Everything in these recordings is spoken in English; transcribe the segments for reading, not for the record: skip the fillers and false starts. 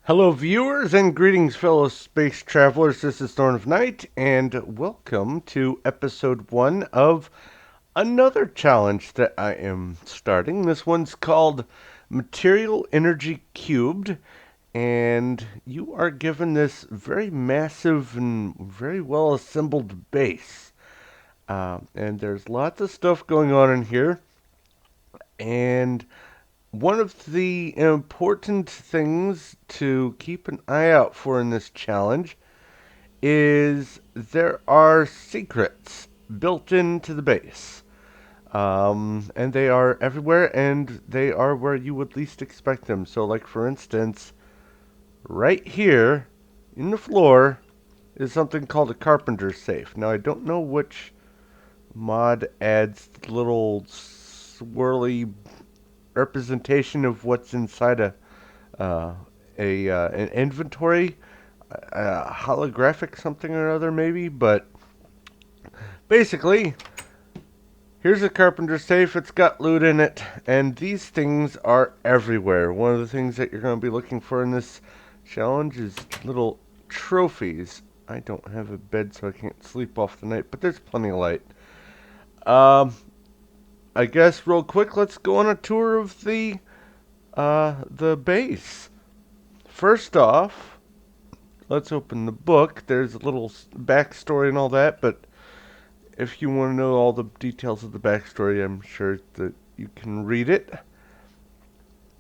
Hello, viewers, and greetings, fellow space travelers. This is Thorn of Night, and welcome to episode 1 of another challenge that I am starting. This one's called Material Energy Cubed, and you are given this very massive and very well assembled base. And there's lots of stuff going on in here, and one of the important things to keep an eye out for in this challenge is there are secrets built into the base. And they are everywhere, and they are where you would least expect them. So, like for instance, right here in the floor is something called a carpenter's safe. Now, I don't know which mod adds little swirly representation of what's inside uh, an inventory, a holographic something or other maybe, but basically, here's a carpenter safe. It's got loot in it, and these things are everywhere. One of the things that you're going to be looking for in this challenge is little trophies. I don't have a bed, so I can't sleep off the night, but there's plenty of light. Um, I guess real quick, let's go on a tour of the base. First off, let's open the book. There's a little backstory and all that, but if you want to know all the details of the backstory, I'm sure that you can read it.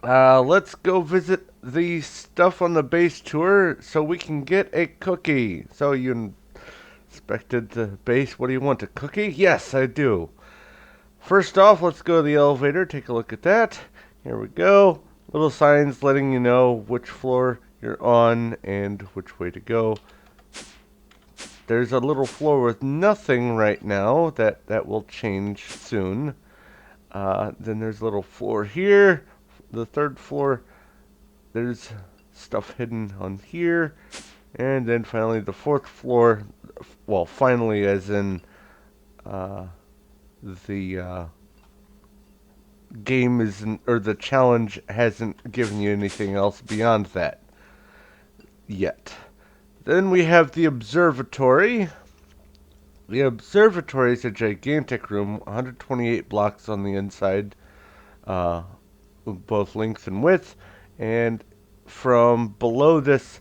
Let's go visit the stuff on the base tour so we can get a cookie. So you inspected the base. What do you want, a cookie? Yes, I do. First off, let's go to the elevator, take a look at that. Here we go. Little signs letting you know which floor you're on and which way to go. There's a little floor with nothing right now. That will change soon. Then there's a little floor here. The third floor, there's stuff hidden on here. And then finally the fourth floor. Well, finally as in the game isn't, or the challenge hasn't given you anything else beyond that yet. Then we have the observatory. The observatory is a gigantic room, 128 blocks on the inside, uh, both length and width. And from below this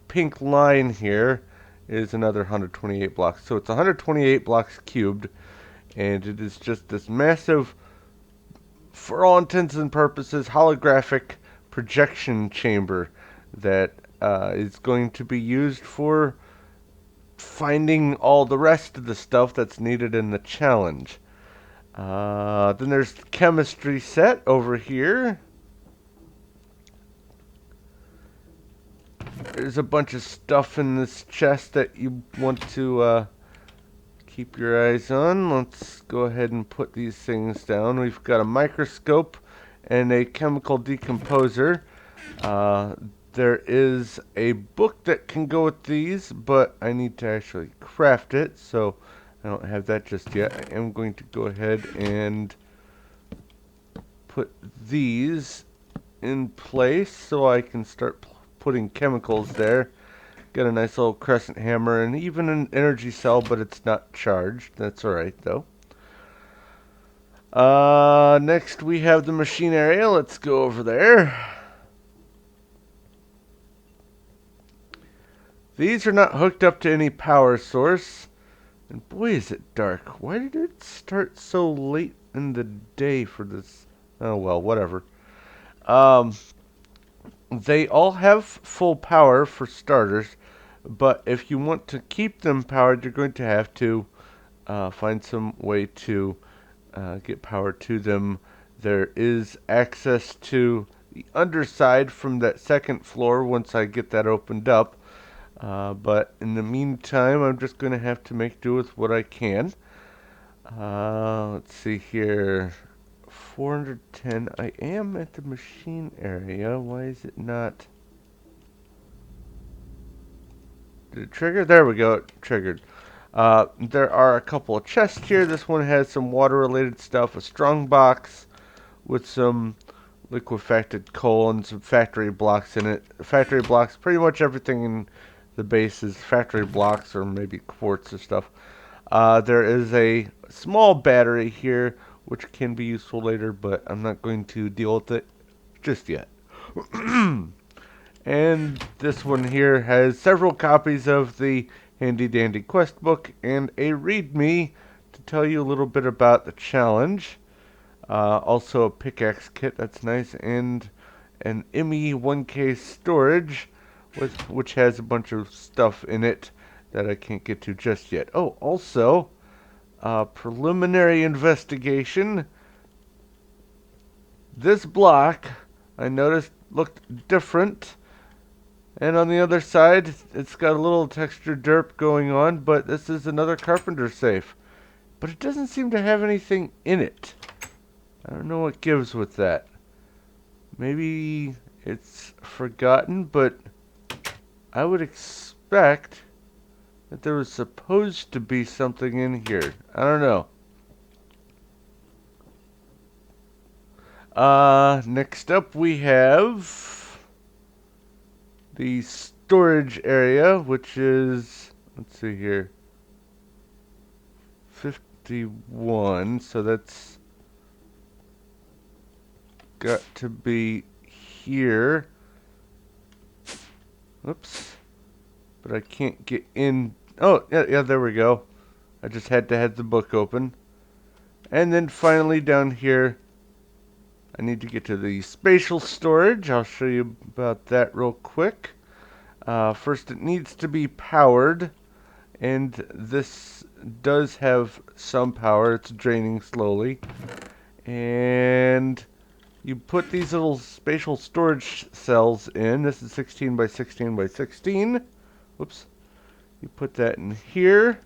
pink line here is another 128 blocks. So it's 128 blocks cubed, and it is just this massive, for all intents and purposes, holographic projection chamber that is going to be used for finding all the rest of the stuff that's needed in the challenge. Then there's the chemistry set over here. There's a bunch of stuff in this chest that you want to keep your eyes on. Let's go ahead and put these things down. We've got a microscope and a chemical decomposer. There is a book that can go with these, but I need to actually craft it, so I don't have that just yet. I am going to go ahead and put these in place so I can start putting chemicals there. Got a nice little crescent hammer and even an energy cell, but it's not charged. That's alright, though. Next we have the machine area. Let's go over there. These are not hooked up to any power source. And boy, is it dark. Why did it start so late in the day for this? Oh, well, whatever. They all have full power for starters, but if you want to keep them powered, you're going to have to find some way to get power to them. There is access to the underside from that second floor once I get that opened up. But in the meantime, I'm just going to have to make do with what I can. Let's see here. 410. I am at the machine area. Why is it not? Did it trigger? There we go. It triggered. There are a couple of chests here. This one has some water-related stuff. A strong box with some liquefacted coal and some factory blocks in it. Factory blocks, pretty much everything in the base is factory blocks or maybe quartz or stuff. There is a small battery here which can be useful later, but I'm not going to deal with it just yet. And this one here has several copies of the handy dandy quest book and a readme to tell you a little bit about the challenge. Also a pickaxe kit, that's nice, and an ME 1K storage which has a bunch of stuff in it that I can't get to just yet. Oh, also, preliminary investigation. This block, I noticed, looked different. And on the other side, it's got a little textured derp going on, but this is another carpenter safe. But it doesn't seem to have anything in it. I don't know what gives with that. Maybe it's forgotten, but I would expect that there was supposed to be something in here. I don't know. Next up we have the storage area, which is, let's see here, 51, so that's got to be here. Oops. But I can't get in. Oh, yeah, there we go. I just had to have the book open. And then finally down here, I need to get to the spatial storage. I'll show you about that real quick. First, it needs to be powered. And this does have some power. It's draining slowly. And you put these little spatial storage cells in. This is 16 by 16 by 16. Whoops. You put that in here.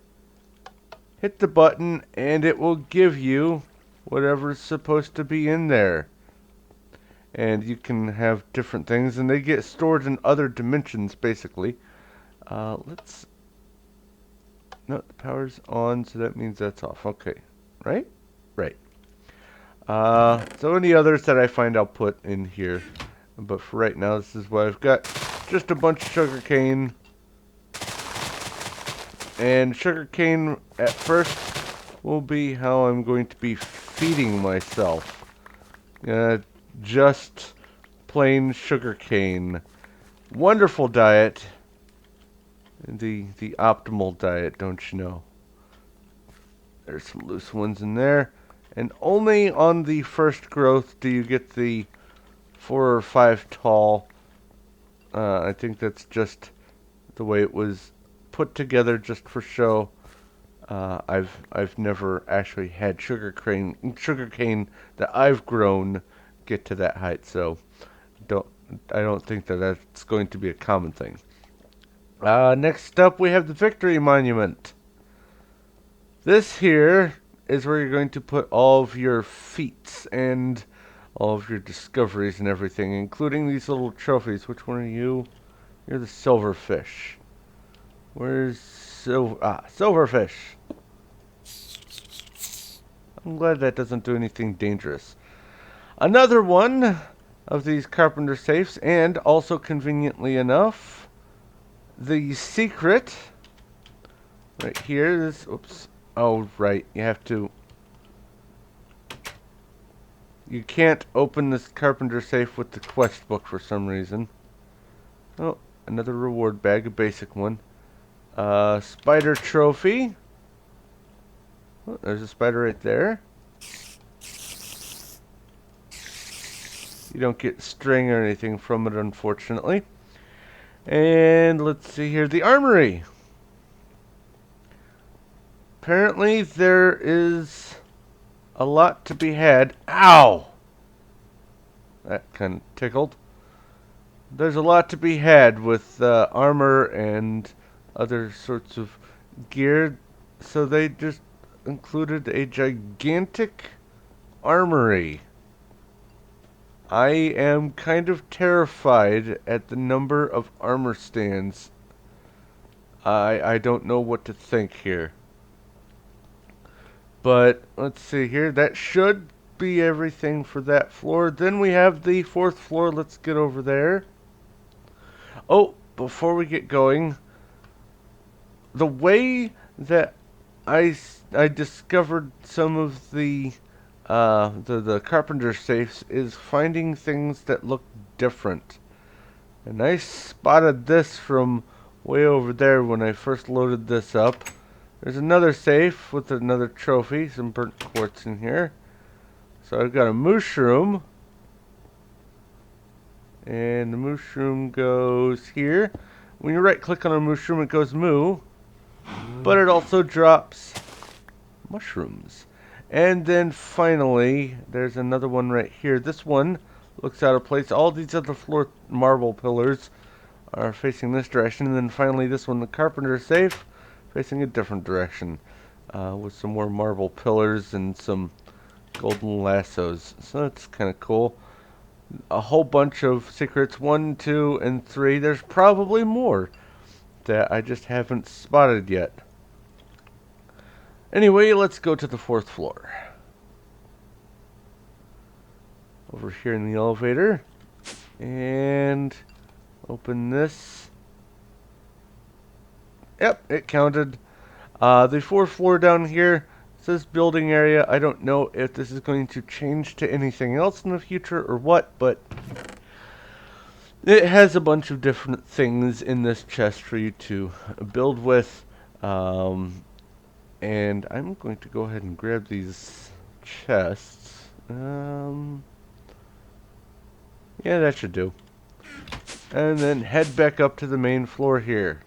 Hit the button and it will give you whatever's supposed to be in there. And you can have different things, and they get stored in other dimensions, basically. Let's... No, the power's on, so that means that's off. Okay. Right? Right. So any others that I find, I'll put in here. But for right now, this is what I've got. Just a bunch of sugarcane. And sugarcane, at first, will be how I'm going to be feeding myself. Just plain sugarcane. Wonderful diet. The optimal diet, don't you know? There's some loose ones in there. And only on the first growth do you get the 4 or 5 tall. I think that's just the way it was put together just for show. I've never actually had sugarcane that I've grown get to that height, so I don't think that that's going to be a common thing. Next up, we have the Victory Monument. This here is where you're going to put all of your feats and all of your discoveries and everything, including these little trophies. Which one are you? You're the silverfish. Where's silverfish? I'm glad that doesn't do anything dangerous. Another one of these carpenter safes, and also conveniently enough, the secret right here is, oops, oh right, you can't open this carpenter safe with the quest book for some reason. Oh, another reward bag, a basic one. Spider trophy. Oh, there's a spider right there. You don't get string or anything from it, unfortunately. And let's see here, the armory. Apparently there is a lot to be had. Ow! That kind of tickled. There's a lot to be had with armor and other sorts of gear, so they just included a gigantic armory. I am kind of terrified at the number of armor stands. I don't know what to think here. But let's see here. That should be everything for that floor. Then we have the fourth floor. Let's get over there. Oh, before we get going, the way that I discovered some of the carpenter safes is finding things that look different. And I spotted this from way over there when I first loaded this up. There's another safe with another trophy, some burnt quartz in here. So I've got a mushroom. And the mushroom goes here. When you right click on a mushroom, it goes moo. But it also drops mushrooms. And then finally, there's another one right here. This one looks out of place. All these other floor marble pillars are facing this direction. And then finally this one, the carpenter safe, facing a different direction. With some more marble pillars and some golden lassos. So that's kind of cool. A whole bunch of secrets, 1, 2, and 3. There's probably more that I just haven't spotted yet. Anyway, let's go to the fourth floor. Over here in the elevator. And open this. Yep, it counted. The fourth floor down here says building area. I don't know if this is going to change to anything else in the future or what, but it has a bunch of different things in this chest for you to build with. And I'm going to go ahead and grab these chests. Yeah, that should do. And then head back up to the main floor here.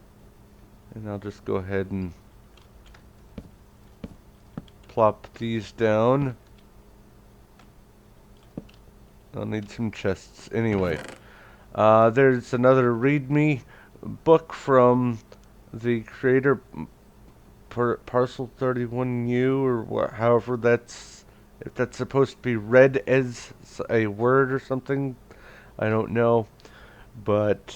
And I'll just go ahead and plop these down. I'll need some chests anyway. There's another README book from the creator, Parcel 31U, or however that's, if that's supposed to be read as a word or something, I don't know, but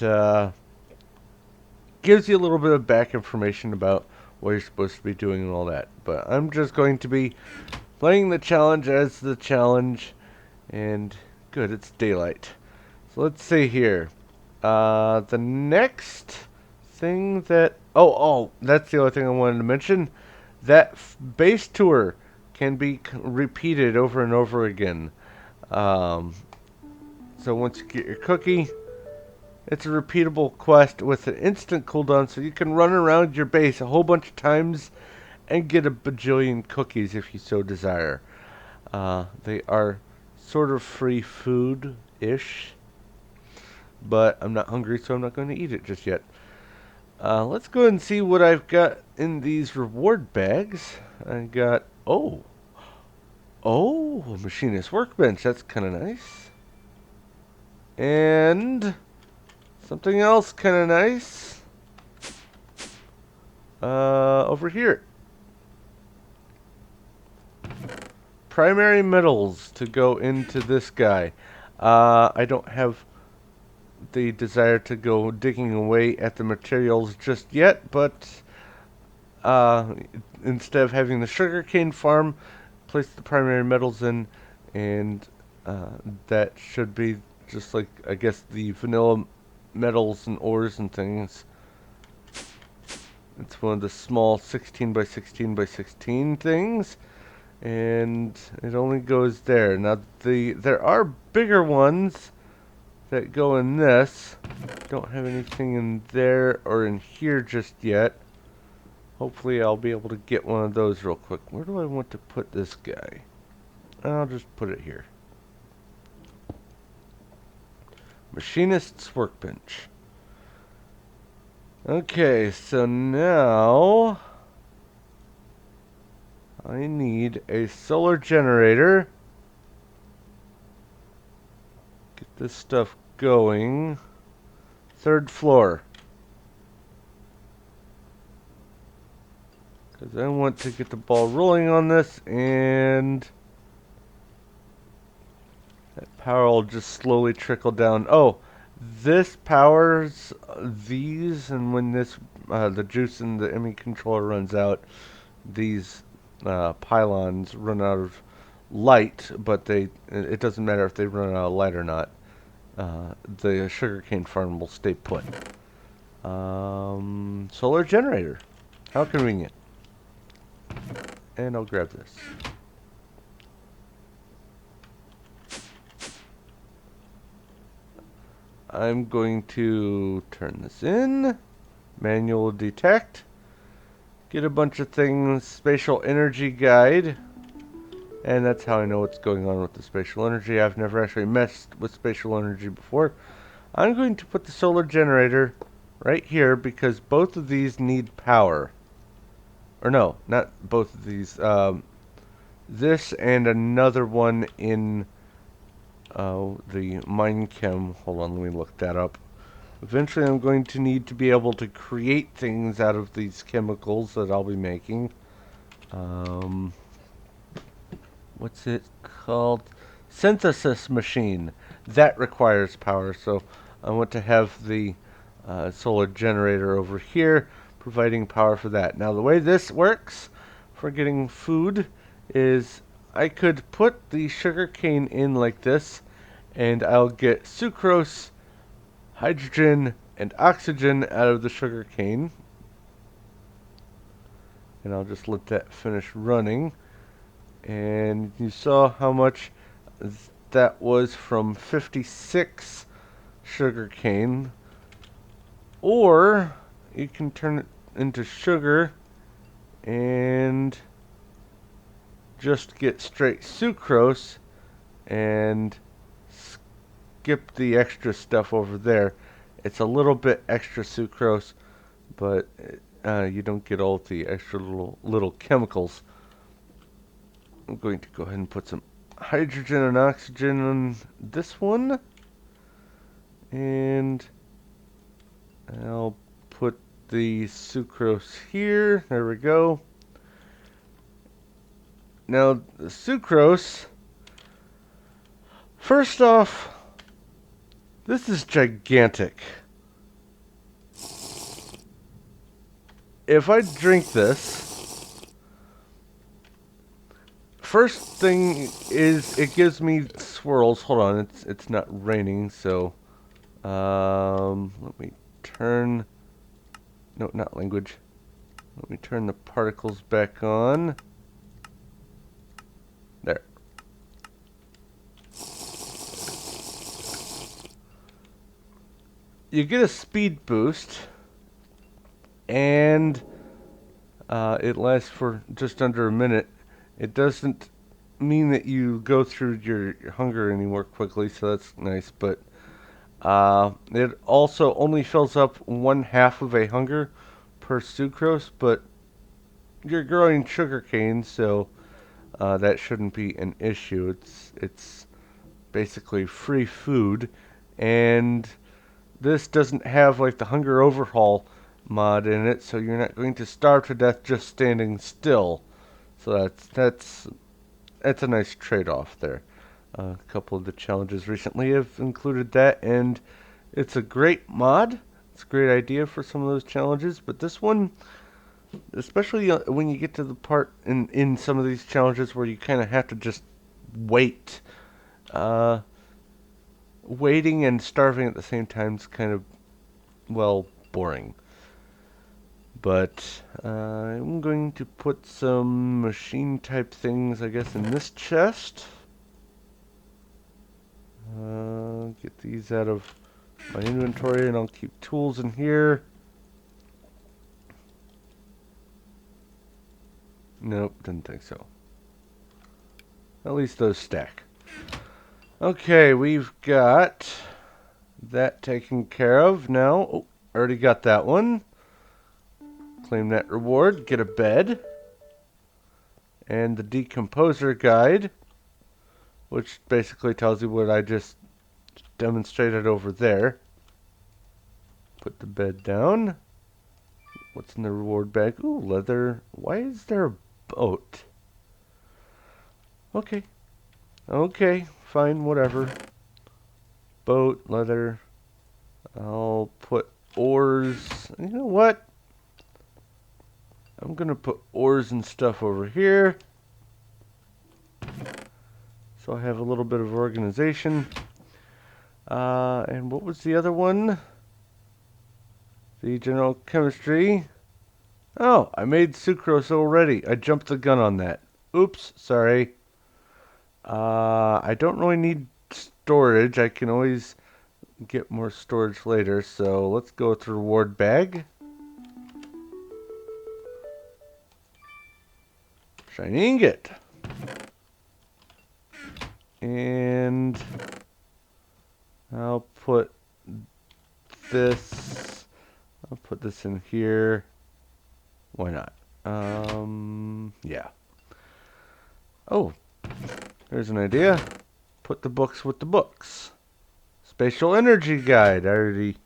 gives you a little bit of back information about what you're supposed to be doing and all that. But I'm just going to be playing the challenge as the challenge, and good, it's daylight. So let's see here. The next thing that... Oh, that's the other thing I wanted to mention. That base tour can be repeated over and over again. So once you get your cookie, it's a repeatable quest with an instant cooldown, so you can run around your base a whole bunch of times and get a bajillion cookies if you so desire. They are sort of free food-ish, but I'm not hungry, so I'm not going to eat it just yet. Let's go ahead and see what I've got in these reward bags. I got, a machinist workbench. That's kind of nice. And something else kind of nice. Over here. Primary metals to go into this guy. I don't have the desire to go digging away at the materials just yet, but instead of having the sugarcane farm, place the primary metals in, and that should be just like, I guess, the vanilla metals and ores and things. It's one of the small 16 by 16 by 16 things, and it only goes there. Now there are bigger ones that go in this. Don't have anything in there or in here just yet. Hopefully I'll be able to get one of those real quick. Where do I want to put this guy? I'll just put it here. Machinist's workbench. Okay, so now I need a solar generator. Get this stuff going. Third floor. Because I want to get the ball rolling on this, and that power will just slowly trickle down. Oh, this powers these, and when this the juice in the ME controller runs out, these pylons run out of light, but it doesn't matter if they run out of light or not. The sugarcane farm will stay put. Solar generator. How convenient. And I'll grab this. I'm going to turn this in. Manual detect. Get a bunch of things. Spatial energy guide. And that's how I know what's going on with the spatial energy. I've never actually messed with spatial energy before. I'm going to put the solar generator right here because both of these need power. Or no, not both of these. This and another one in the mine chem. Hold on, let me look that up. Eventually I'm going to need to be able to create things out of these chemicals that I'll be making. What's it called? Synthesis machine. That requires power, so I want to have the solar generator over here providing power for that. Now the way this works for getting food is I could put the sugar cane in like this and I'll get sucrose, hydrogen, and oxygen out of the sugar cane. And I'll just let that finish running. And you saw how much that was from 56 sugar cane. Or you can turn it into sugar and just get straight sucrose and skip the extra stuff over there. It's a little bit extra sucrose, but you don't get all the extra little chemicals. I'm going to go ahead and put some hydrogen and oxygen on this one. And I'll put the sucrose here. There we go. Now, the sucrose, first off, this is gigantic. If I drink this, first thing is it gives me swirls. Hold on, it's not raining, so let me turn. No, not language. Let me turn the particles back on. There. You get a speed boost, and it lasts for just under a minute. It doesn't mean that you go through your hunger any more quickly, so that's nice, but it also only fills up 1/2 of a hunger per sucrose, but you're growing sugarcane, so that shouldn't be an issue. It's basically free food, and this doesn't have like the hunger overhaul mod in it, so you're not going to starve to death just standing still. So that's a nice trade-off there. A couple of the challenges recently have included that, and it's a great mod. It's a great idea for some of those challenges, but this one, especially when you get to the part in some of these challenges where you kind of have to just wait, waiting and starving at the same time is kind of, well, boring. But I'm going to put some machine type things, I guess, in this chest. Get these out of my inventory, and I'll keep tools in here. Nope, didn't think so. At least those stack. Okay, we've got that taken care of now. Oh, already got that one. Claim that reward. Get a bed. And the decomposer guide, which basically tells you what I just demonstrated over there. Put the bed down. What's in the reward bag? Ooh, leather. Why is there a boat? Okay. Okay, fine, whatever. Boat, leather. I'll put ores. You know what? I'm gonna put ores and stuff over here. So I have a little bit of organization. And what was the other one? The general chemistry. Oh, I made sucrose already. I jumped the gun on that. Oops, sorry. I don't really need storage. I can always get more storage later. So let's go with the reward bag. Shiny ingot. And I'll put this in here. Why not? Yeah. Oh, there's an idea. Put the books with the books. Spatial energy guide. I already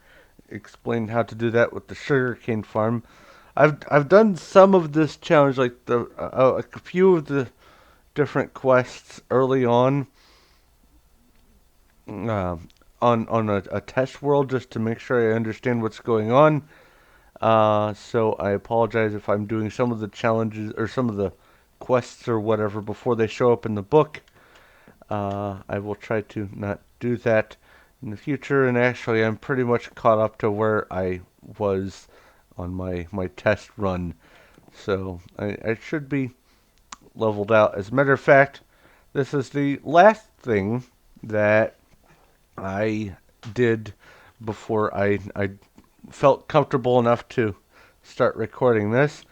explained how to do that with the sugarcane farm. I've done some of this challenge, like a few of the different quests early uh, on a test world, just to make sure I understand what's going on. So I apologize if I'm doing some of the challenges or some of the quests or whatever before they show up in the book. I will try to not do that in the future. And actually, I'm pretty much caught up to where I was on my test run. So I should be leveled out. As a matter of fact, this is the last thing that I did before I felt comfortable enough to start recording this.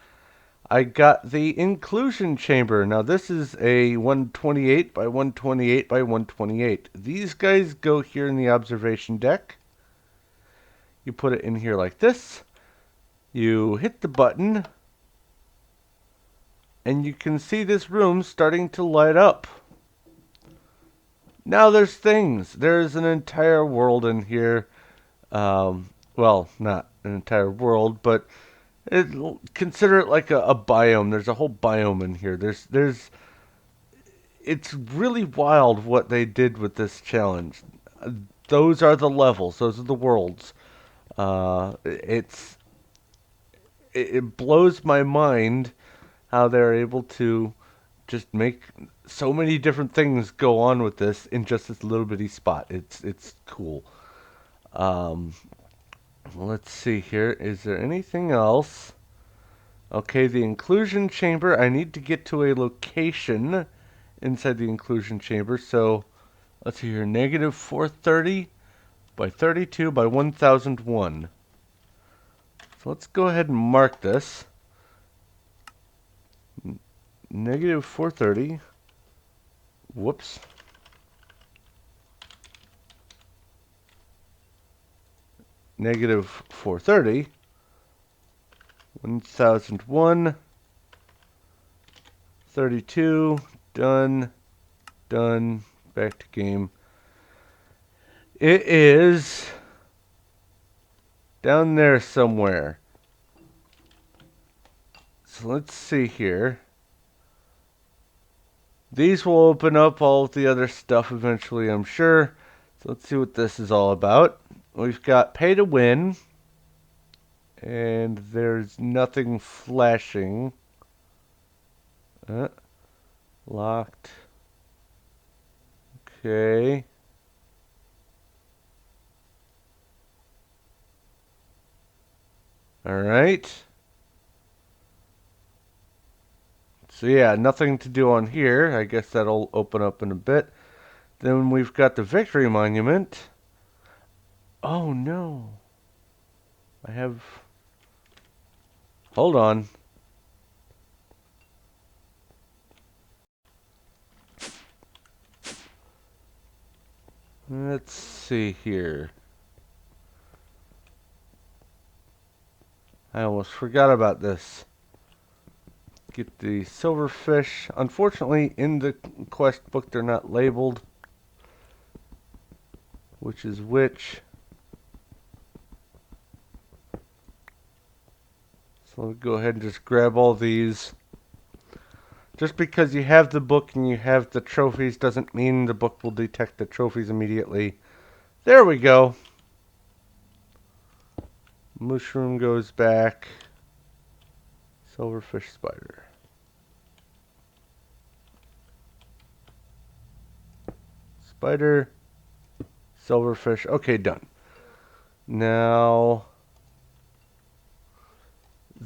I got the inclusion chamber. Now this is a 128 by 128 by 128. These guys go here in the observation deck. You put it in here like this. You hit the button, and you can see this room starting to light up. Now there's things. There's an entire world in here. Well, not an entire world, but consider it like a biome. There's a whole biome in here. It's really wild what they did with this challenge. Those are the levels. Those are the worlds. It blows my mind how they're able to just make so many different things go on with this in just this little bitty spot. It's cool. Um, let's see here. Is there anything else? Okay, the inclusion chamber. I need to get to a location inside the inclusion chamber. So let's see here. Negative 430 by 32 by 1001. So let's go ahead and mark this. Negative 430. Whoops. Negative 430. 1001. 32. Done. Done. Back to game. It is down there somewhere. So let's see here. These will open up all of the other stuff eventually, I'm sure. So let's see what this is all about. We've got pay to win. And there's nothing flashing. Locked. Okay. Alright. So yeah, nothing to do on here. I guess that'll open up in a bit. Then we've got the Victory Monument. Oh no. I have... Hold on. Let's see here. I almost forgot about this. Get the silverfish. Unfortunately, in the quest book, they're not labeled. Which is which. So I'll go ahead and just grab all these. Just because you have the book and you have the trophies doesn't mean the book will detect the trophies immediately. There we go. Mushroom goes back. Silverfish spider. spider, silverfish. Okay, done. Now,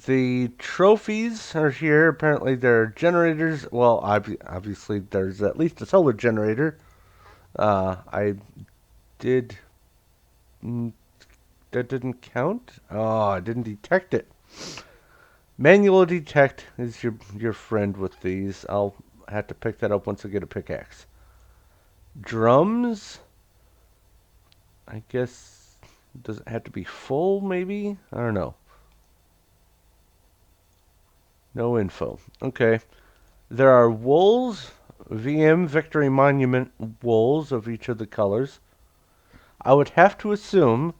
the trophies are here. Apparently, there are generators. Well, obviously, there's at least a solar generator. I did. That didn't count? Oh, I didn't detect it. Manual detect is your friend with these. I'll have to pick that up once I get a pickaxe. Drums? I guess, does it have to be full, maybe? I don't know. No info. Okay. There are wolves, VM Victory Monument wolves of each of the colors. I would have to assume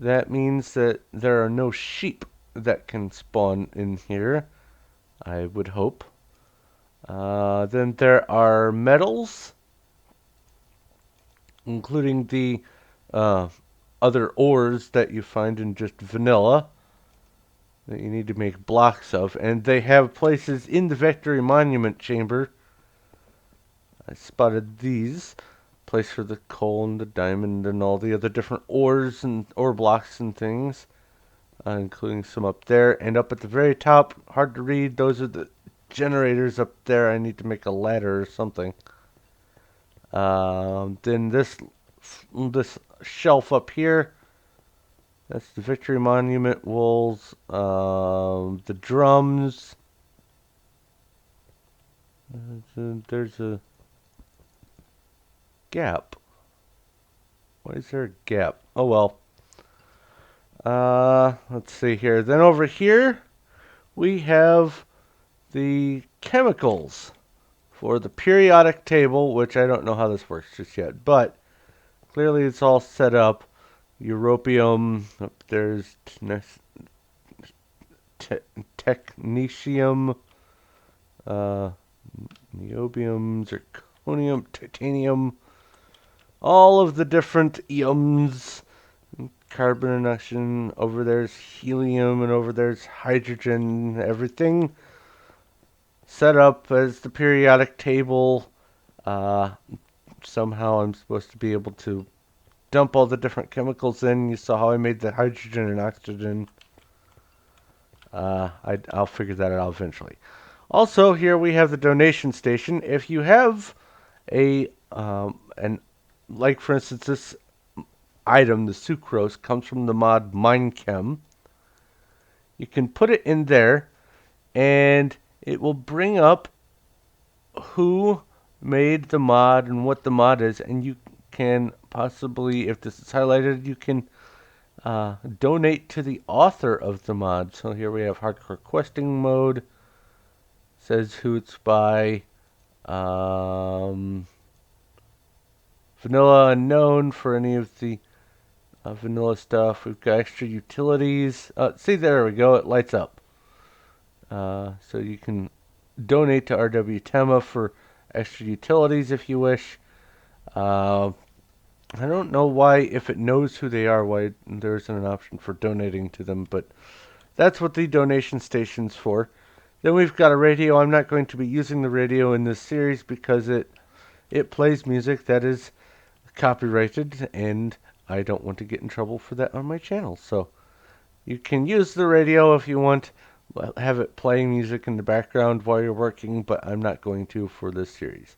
that means that there are no sheep that can spawn in here. I would hope. Then there are metals, including the uh, other ores that you find in just vanilla that you need to make blocks of. And they have places in the Victory Monument Chamber. I spotted these. Place for the coal and the diamond and all the other different ores and ore blocks and things. Including some up there. And up at the very top, hard to read, those are the generators up there. I need to make a ladder or something. Then this shelf up here, that's the Victory Monument wolves. The drums. There's a gap. Why is there a gap? Oh well. Let's see here. Then over here, we have the chemicals for the periodic table, which I don't know how this works just yet, but clearly it's all set up. Europium, there's technetium, niobium, zirconium, titanium, all of the different ions, carbon and oxygen. Over there's helium, and over there's hydrogen. Everything set up as the periodic table. Somehow I'm supposed to be able to dump all the different chemicals in. You saw how I made the hydrogen and oxygen. I'll figure that out eventually. Also, here we have the donation station. If you have like for instance, this item, the sucrose, comes from the mod Minechem. You can put it in there, and it will bring up who made the mod and what the mod is, and you can possibly, if this is highlighted, you can donate to the author of the mod. So here we have hardcore questing mode. Says who it's by. Vanilla unknown for any of the vanilla stuff. We've got extra utilities. See, there we go. It lights up. So you can donate to RW Tema for extra utilities if you wish. I don't know why, if it knows who they are, why there isn't an option for donating to them, but that's what the donation station's for. Then we've got a radio. I'm not going to be using the radio in this series because it plays music that is copyrighted, and I don't want to get in trouble for that on my channel. So you can use the radio if you want, have it playing music in the background while you're working, but I'm not going to for this series.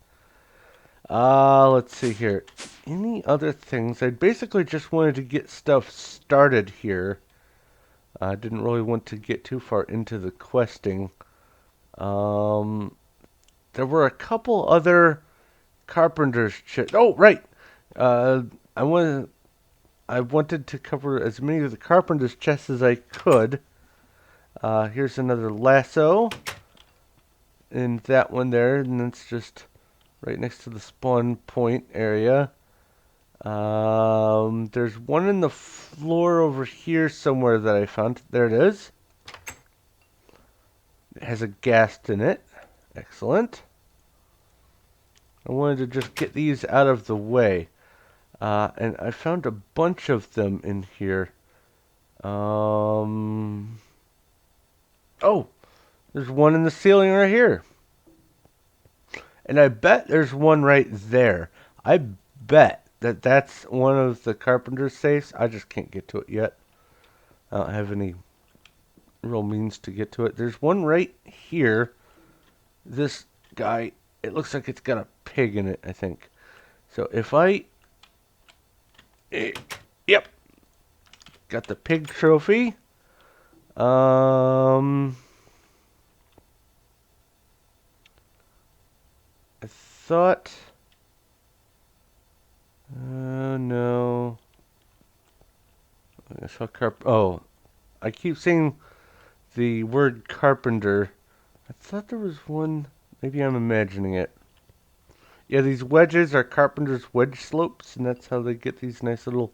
Let's see here. Any other things? I basically just wanted to get stuff started here. I didn't really want to get too far into the questing. There were a couple other carpenter's oh, right. I wanted to cover as many of the carpenter's chests as I could. Here's another lasso. And that one there, and it's just right next to the spawn point area. There's one in the floor over here somewhere that I found. There it is. It has a ghast in it. Excellent. I wanted to just get these out of the way. And I found a bunch of them in here. Oh, there's one in the ceiling right here. And I bet there's one right there. I bet that that's one of the carpenter's safes. I just can't get to it yet. I don't have any real means to get to it. There's one right here. This guy, it looks like it's got a pig in it, I think. So if yep, got the pig trophy. I thought, no. I saw oh, I keep saying the word carpenter. I thought there was one. Maybe I'm imagining it. Yeah, these wedges are carpenter's wedge slopes, and that's how they get these nice little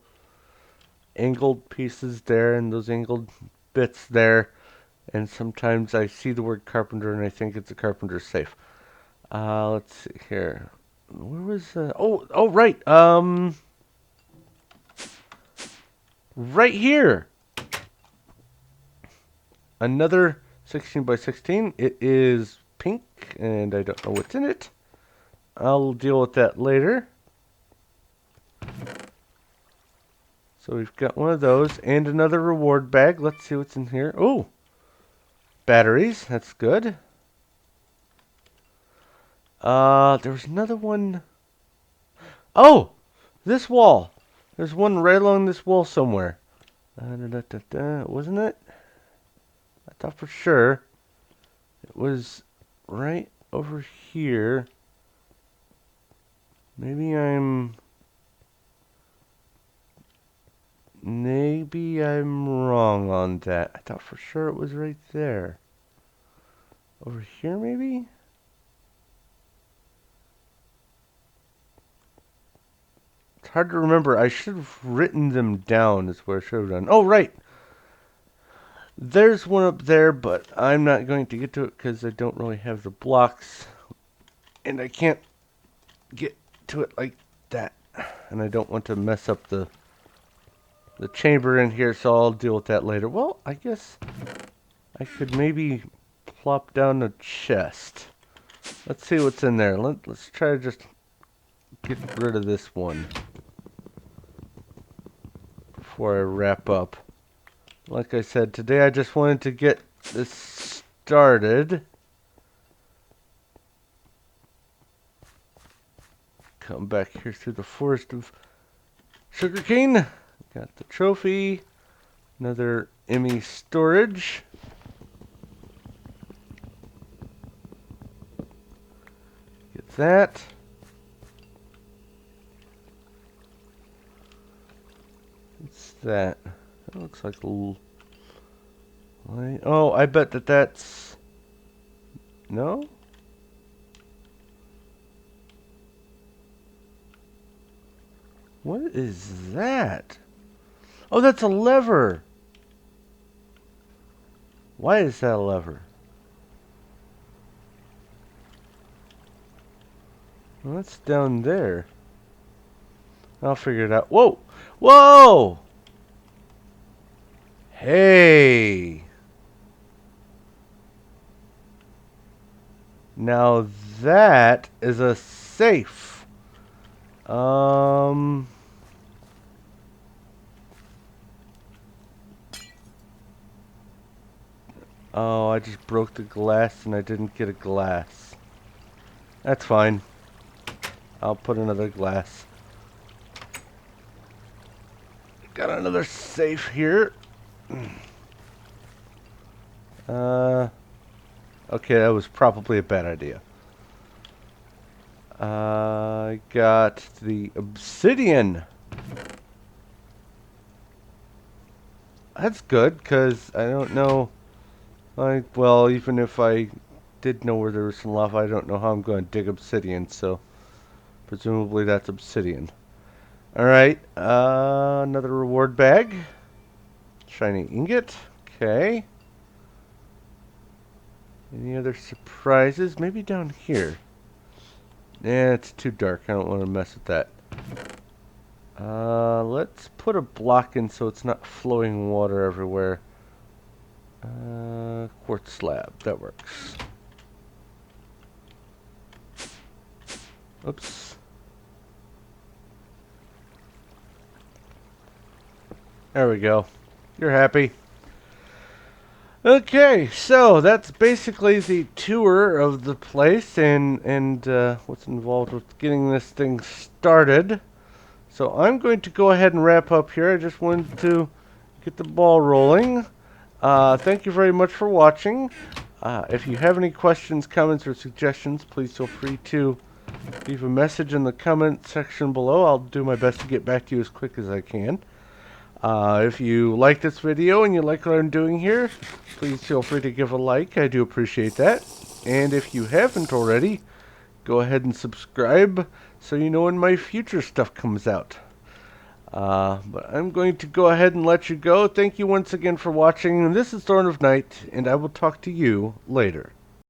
angled pieces there and those angled bits there. And sometimes I see the word carpenter and I think it's a carpenter's safe. Let's see here. Where was oh right. Right here. Another 16 by 16. It is pink and I don't know what's in it. I'll deal with that later. So we've got one of those and another reward bag. Let's see what's in here. Oh, batteries. That's good. There was another one. Oh, this wall. There's one right along this wall somewhere. Wasn't it? I thought for sure it was right over here. Maybe I'm wrong on that. I thought for sure it was right there. Over here, maybe? It's hard to remember. I should have written them down is where I should have done. Oh, right. There's one up there, but I'm not going to get to it because I don't really have the blocks. And I can't get to it like that. And I don't want to mess up the chamber in here, so I'll deal with that later. Well, I guess I could maybe plop down a chest. Let's see what's in there. Let's try to just get rid of this one before I wrap up. Like I said, today I just wanted to get this started. Come back here through the forest of sugarcane. Got the trophy. Another Emmy storage. Get that. What's that? That looks like a little light. Oh, I bet that's... No? What is that? Oh, that's a lever. Why is that a lever? Well, that's down there. I'll figure it out. Whoa! Whoa! Hey! Now that is a safe. Oh, I just broke the glass and I didn't get a glass. That's fine. I'll put another glass. Got another safe here. Okay, that was probably a bad idea. I got the obsidian. That's good, because I don't know. Well, even if I did know where there was some lava, I don't know how I'm going to dig obsidian, so presumably that's obsidian. Alright, another reward bag. Shiny ingot. Okay. Any other surprises? Maybe down here. Yeah, it's too dark. I don't want to mess with that. Let's put a block in so it's not flowing water everywhere. Quartz slab. That works. Oops. There we go. You're happy. Okay, so that's basically the tour of the place and what's involved with getting this thing started. So I'm going to go ahead and wrap up here. I just wanted to get the ball rolling. Thank you very much for watching. If you have any questions, comments, or suggestions, please feel free to leave a message in the comment section below. I'll do my best to get back to you as quick as I can. If you like this video and you like what I'm doing here, please feel free to give a like. I do appreciate that. And if you haven't already, go ahead and subscribe so you know when my future stuff comes out. But I'm going to go ahead and let you go. Thank you once again for watching. This is Thorn of Night, and I will talk to you later.